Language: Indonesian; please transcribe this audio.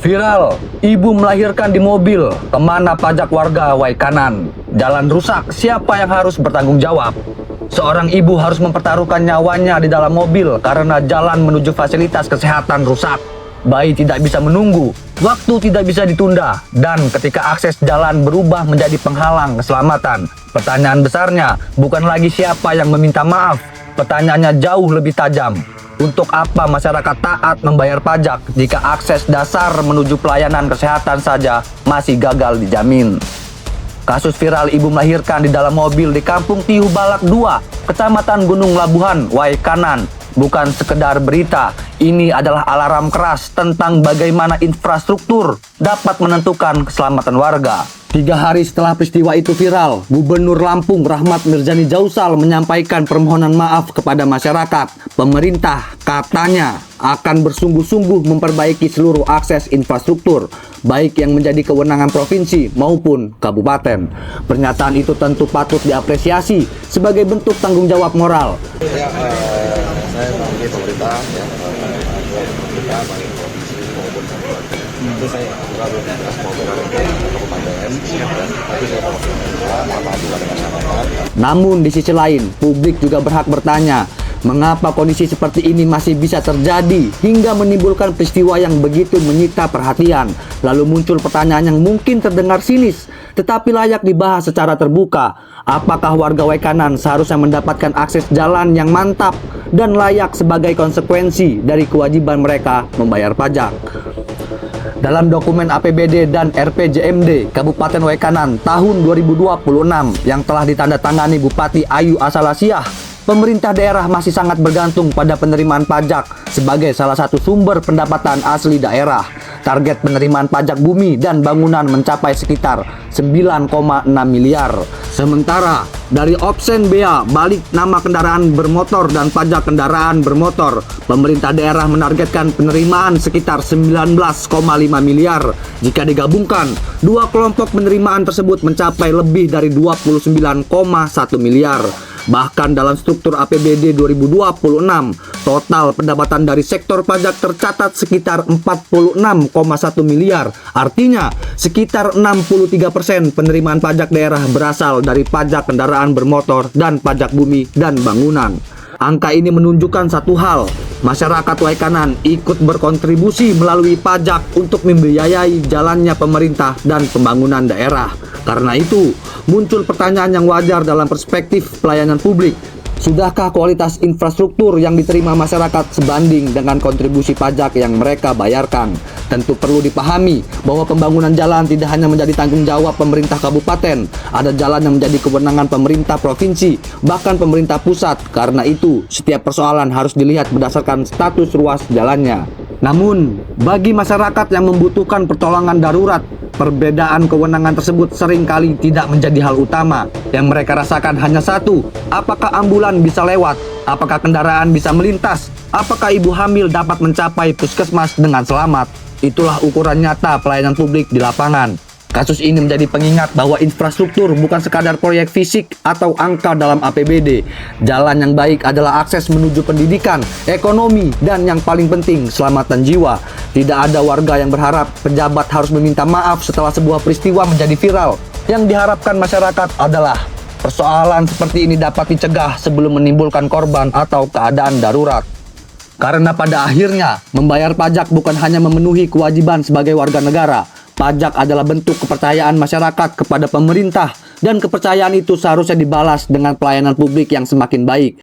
Viral, ibu melahirkan di mobil, kemana pajak warga Waikanan? Jalan rusak, siapa yang harus bertanggung jawab? Seorang ibu harus mempertaruhkan nyawanya di dalam mobil karena jalan menuju fasilitas kesehatan rusak. Bayi tidak bisa menunggu, waktu tidak bisa ditunda, dan ketika akses jalan berubah menjadi penghalang keselamatan. Pertanyaan besarnya bukan lagi siapa yang meminta maaf, pertanyaannya jauh lebih tajam. Untuk apa masyarakat taat membayar pajak jika akses dasar menuju pelayanan kesehatan saja masih gagal dijamin? Kasus viral ibu melahirkan di dalam mobil di Kampung Tihu Balak 2, Kecamatan Gunung Labuhan, Waikanan, bukan sekedar berita. Ini adalah alarm keras tentang bagaimana infrastruktur dapat menentukan keselamatan warga. 3 hari setelah peristiwa itu viral, Gubernur Lampung Rahmat Mirzani Jausal menyampaikan permohonan maaf kepada masyarakat. Pemerintah katanya akan bersungguh-sungguh memperbaiki seluruh akses infrastruktur, baik yang menjadi kewenangan provinsi maupun kabupaten. Pernyataan itu tentu patut diapresiasi sebagai bentuk tanggung jawab moral. Ya, saya menghubungi pemerintah, pemerintah baik provinsi maupun kabupaten. Itu saya juga belum maupun kabupaten, tapi saya maaf kepada masyarakat. Namun di sisi lain, publik juga berhak bertanya, mengapa kondisi seperti ini masih bisa terjadi hingga menimbulkan peristiwa yang begitu menyita perhatian? Lalu muncul pertanyaan yang mungkin terdengar sinis, tetapi layak dibahas secara terbuka. Apakah warga Waikanan seharusnya mendapatkan akses jalan yang mantap dan layak sebagai konsekuensi dari kewajiban mereka membayar pajak? Dalam dokumen APBD dan RPJMD Kabupaten Waikanan tahun 2026 yang telah ditandatangani Bupati Ayu Asalasiah, pemerintah daerah masih sangat bergantung pada penerimaan pajak sebagai salah satu sumber pendapatan asli daerah. Target penerimaan pajak bumi dan bangunan mencapai sekitar 9,6 miliar. Sementara dari Opsen Bea balik nama kendaraan bermotor dan pajak kendaraan bermotor, pemerintah daerah menargetkan penerimaan sekitar 19,5 miliar. Jika digabungkan, dua kelompok penerimaan tersebut mencapai lebih dari 29,1 miliar. Bahkan dalam struktur APBD 2026, total pendapatan dari sektor pajak tercatat sekitar 46,1 miliar. Artinya, sekitar 63% penerimaan pajak daerah berasal dari pajak kendaraan bermotor dan pajak bumi dan bangunan. Angka ini menunjukkan satu hal, masyarakat Waikanan ikut berkontribusi melalui pajak untuk membiayai jalannya pemerintah dan pembangunan daerah. Karena itu, muncul pertanyaan yang wajar dalam perspektif pelayanan publik. Sudahkah kualitas infrastruktur yang diterima masyarakat sebanding dengan kontribusi pajak yang mereka bayarkan? Tentu perlu dipahami bahwa pembangunan jalan tidak hanya menjadi tanggung jawab pemerintah kabupaten. Ada jalan yang menjadi kewenangan pemerintah provinsi, bahkan pemerintah pusat. Karena itu, setiap persoalan harus dilihat berdasarkan status ruas jalannya. Namun, bagi masyarakat yang membutuhkan pertolongan darurat, perbedaan kewenangan tersebut seringkali tidak menjadi hal utama. Yang mereka rasakan hanya satu, apakah ambulan bisa lewat? Apakah kendaraan bisa melintas? Apakah ibu hamil dapat mencapai puskesmas dengan selamat? Itulah ukuran nyata pelayanan publik di lapangan. Kasus ini menjadi pengingat bahwa infrastruktur bukan sekadar proyek fisik atau angka dalam APBD. Jalan yang baik adalah akses menuju pendidikan, ekonomi, dan yang paling penting, keselamatan jiwa. Tidak ada warga yang berharap pejabat harus meminta maaf setelah sebuah peristiwa menjadi viral. Yang diharapkan masyarakat adalah persoalan seperti ini dapat dicegah sebelum menimbulkan korban atau keadaan darurat. Karena pada akhirnya, membayar pajak bukan hanya memenuhi kewajiban sebagai warga negara. Pajak adalah bentuk kepercayaan masyarakat kepada pemerintah, dan kepercayaan itu seharusnya dibalas dengan pelayanan publik yang semakin baik.